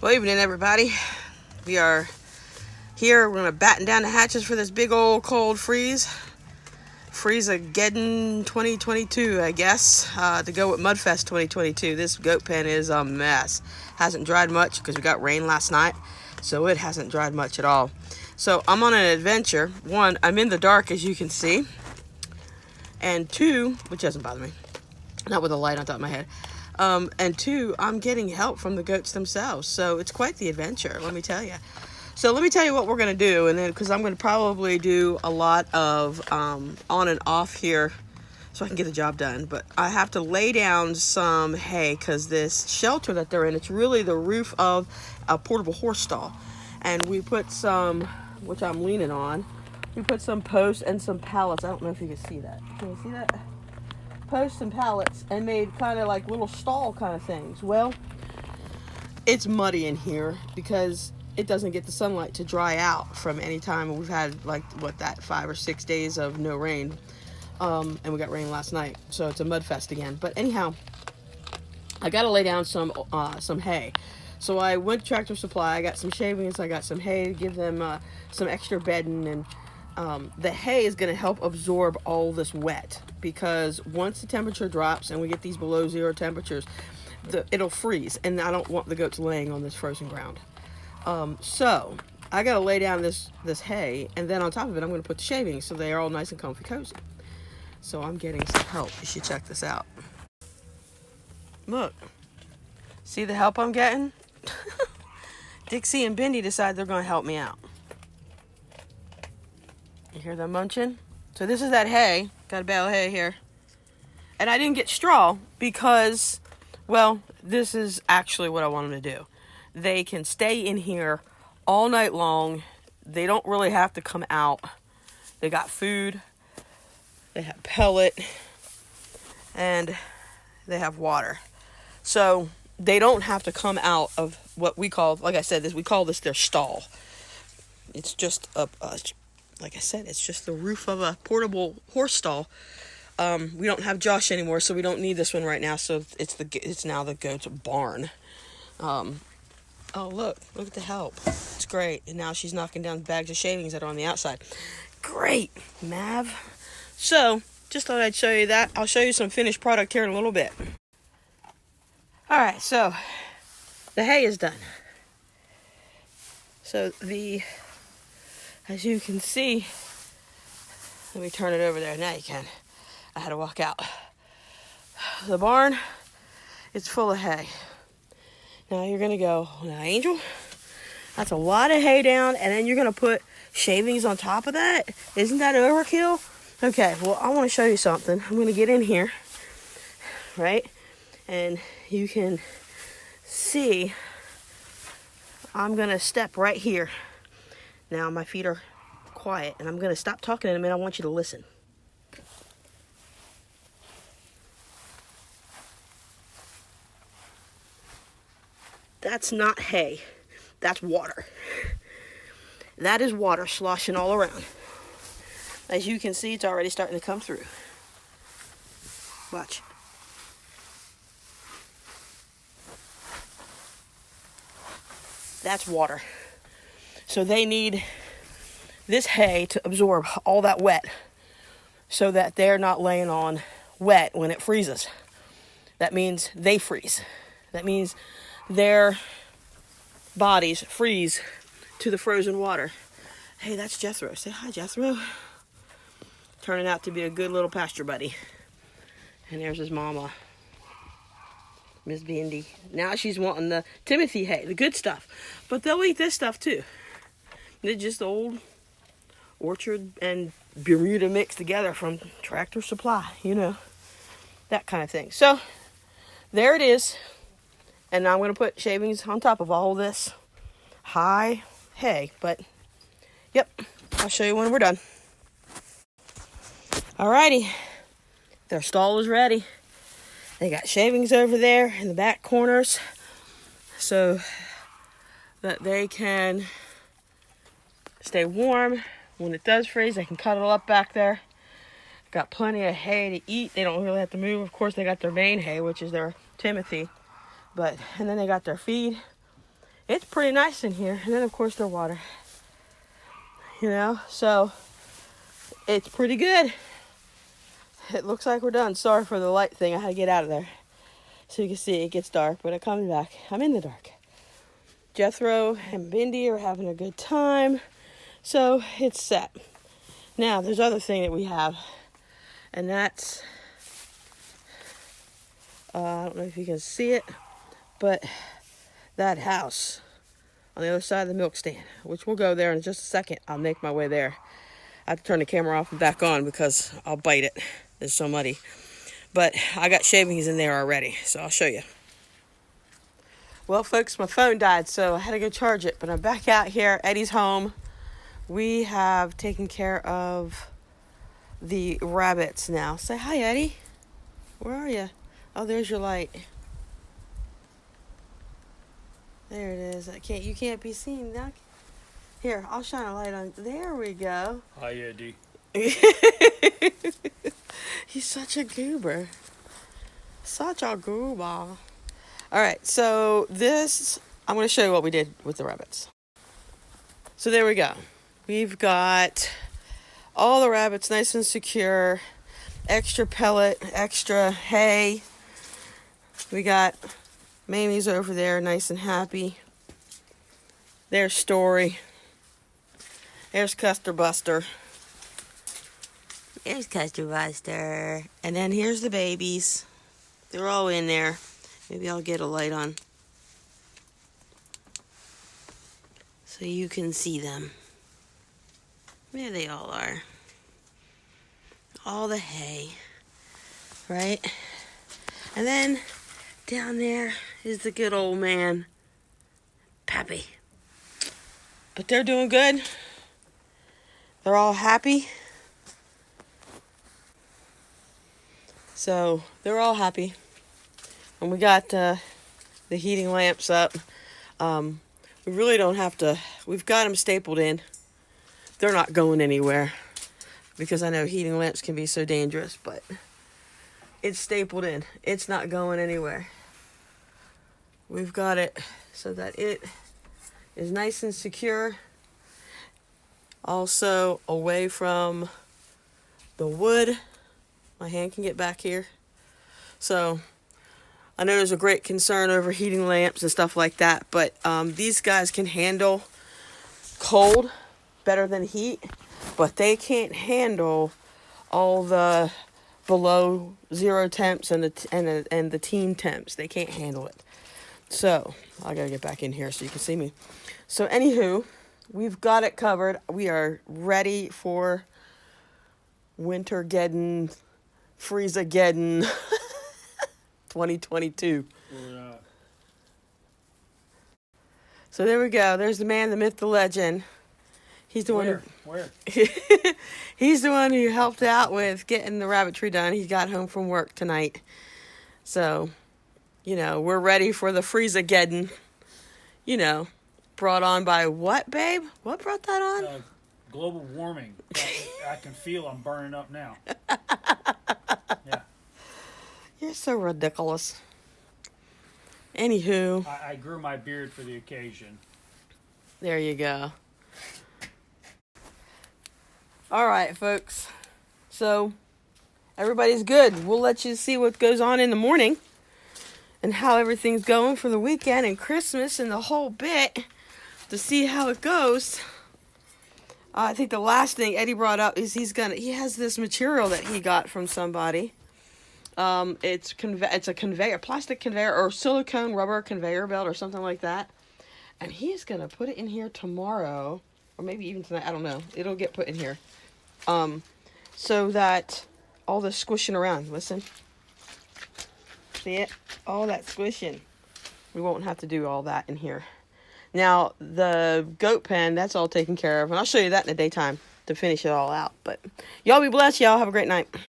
Well, evening, everybody. We are here. We're going to batten down the hatches for this big old cold freeze. Freeze-ageddon 2022, I guess, to go with Mudfest 2022. This goat pen is a mess. Hasn't dried much because we got rain last night, so it hasn't dried much at all. So I'm on an adventure. One, I'm in the dark, as you can see. And two, which doesn't bother me. Not with a light on top of my head. And two, I'm getting help from the goats themselves. So it's quite the adventure, let me tell you. So let me tell you what we're going to do. And then, because I'm going to probably do a lot of on and off here so I can get the job done. But I have to lay down some hay because this shelter that they're in, it's really the roof of a portable horse stall. And we put some, which I'm leaning on, we put some posts and some pallets. I don't know if you can see that. Can you see that? Posts and pallets, and made kind of like little stall kind of things. Well, it's muddy in here because it doesn't get the sunlight to dry out from any time. We've had like 5 or 6 days of no rain, and we got rain last night, so it's a mud fest again. But anyhow, I got to lay down some hay. So I went to Tractor Supply. I got some shavings. I got some hay to give them some extra bedding, and the hay is going to help absorb all this wet, because once the temperature drops and we get these below zero temperatures, it'll freeze, and I don't want the goats laying on this frozen ground. So I got to lay down this hay, and then on top of it I'm going to put the shavings so they are all nice and comfy cozy. So I'm getting some help. You should check this out. Look, see the help I'm getting? Dixie and Bindi decide they're going to help me out. You hear them munching? So this is that hay. Got a bale of hay here. And I didn't get straw because, well, this is actually what I want them to do. They can stay in here all night long. They don't really have to come out. They got food. They have pellet. And they have water. So they don't have to come out of what we call, like I said, we call this their stall. It's just like I said, it's just the roof of a portable horse stall. We don't have Josh anymore, so we don't need this one right now. So it's now the goat's barn. Oh, look at the help. It's great. And now she's knocking down bags of shavings that are on the outside. Great, Mav. So just thought I'd show you that. I'll show you some finished product here in a little bit. All right, so the hay is done. So as you can see, let me turn it over there. Now you can. I had to walk out. The barn is full of hay. Now you're going to go, now Angel, that's a lot of hay down, and then you're going to put shavings on top of that? Isn't that overkill? Okay, well, I want to show you something. I'm going to get in here, right? And you can see I'm going to step right here. Now my feet are quiet, and I'm going to stop talking in a minute. I want you to listen. That's not hay. That's water. That is water sloshing all around. As you can see, it's already starting to come through. Watch. That's water. So they need this hay to absorb all that wet so that they're not laying on wet when it freezes. That means they freeze. That means their bodies freeze to the frozen water. Hey, that's Jethro. Say hi, Jethro. Turning out to be a good little pasture buddy. And there's his mama, Miss Bindi. Now she's wanting the Timothy hay, the good stuff. But they'll eat this stuff too. They're just old orchard and Bermuda mixed together from Tractor Supply, that kind of thing. So there it is. And now I'm going to put shavings on top of all this high hay. But, yep, I'll show you when we're done. Alrighty, their stall is ready. They got shavings over there in the back corners so that they can stay warm. When it does freeze, they can cuddle up back there. Got plenty of hay to eat. They don't really have to move. Of course, they got their main hay, which is their Timothy. And then they got their feed. it's pretty nice in here. And then, of course, their water. So it's pretty good. It looks like we're done. Sorry for the light thing. I had to get out of there. So you can see it gets dark, but I'm coming back. I'm in the dark. Jethro and Bindi are having a good time. So it's set. Now, there's other thing that we have. And that's, I don't know if you can see it, but that house on the other side of the milk stand, which we'll go there in just a second. I'll make my way there. I have to turn the camera off and back on because I'll bite it. It's so muddy. But I got shavings in there already, so I'll show you. Well, folks, my phone died, so I had to go charge it. But I'm back out here. Eddie's home. We have taken care of the rabbits now. Say hi, Eddie. Where are you? Oh, there's your light. There it is. You can't be seen now. Here, I'll shine a light on. There we go. Hi, Eddie. He's such a goober. Such a goober. All right, so I'm going to show you what we did with the rabbits. So there we go. We've got all the rabbits nice and secure. Extra pellet, extra hay. We got Mamie's over there nice and happy. There's Story. There's Custer Buster. There's Custer Buster. And then here's the babies. They're all in there. Maybe I'll get a light on so you can see them. There they all are. All the hay, right? And then down there is the good old man, Pappy. But they're doing good. They're all happy. So they're all happy. And we got the heating lamps up. We really don't have to. We've got them stapled in. They're not going anywhere because I know heating lamps can be so dangerous, but it's stapled in. It's not going anywhere. We've got it so that it is nice and secure. Also away from the wood. My hand can get back here. So I know there's a great concern over heating lamps and stuff like that, but these guys can handle cold better than heat, but they can't handle all the below zero temps and the teen temps. They can't handle it. So I gotta get back in here so you can see me. So anywho, we've got it covered. We are ready for Wintergeddon, Freezageddon 2022. So there we go. There's the man, the myth, the legend. He's the one. Where? He's the one who helped out with getting the rabbitry done. He got home from work tonight. So, we're ready for the Freezageddon. Brought on by what, babe? What brought that on? Global warming. I can feel I'm burning up now. Yeah. You're so ridiculous. Anywho. I grew my beard for the occasion. There you go. All right, folks. So, everybody's good. We'll let you see what goes on in the morning and how everything's going for the weekend and Christmas and the whole bit to see how it goes. I think the last thing Eddie brought up is he has this material that he got from somebody. It's a conveyor, plastic conveyor or silicone rubber conveyor belt or something like that. And he's going to put it in here tomorrow or maybe even tonight. I don't know. It'll get put in here. So that all the squishing around, listen. See it? All that squishing. We won't have to do all that in here. Now, the goat pen, that's all taken care of. And I'll show you that in the daytime to finish it all out. But y'all be blessed. Y'all have a great night.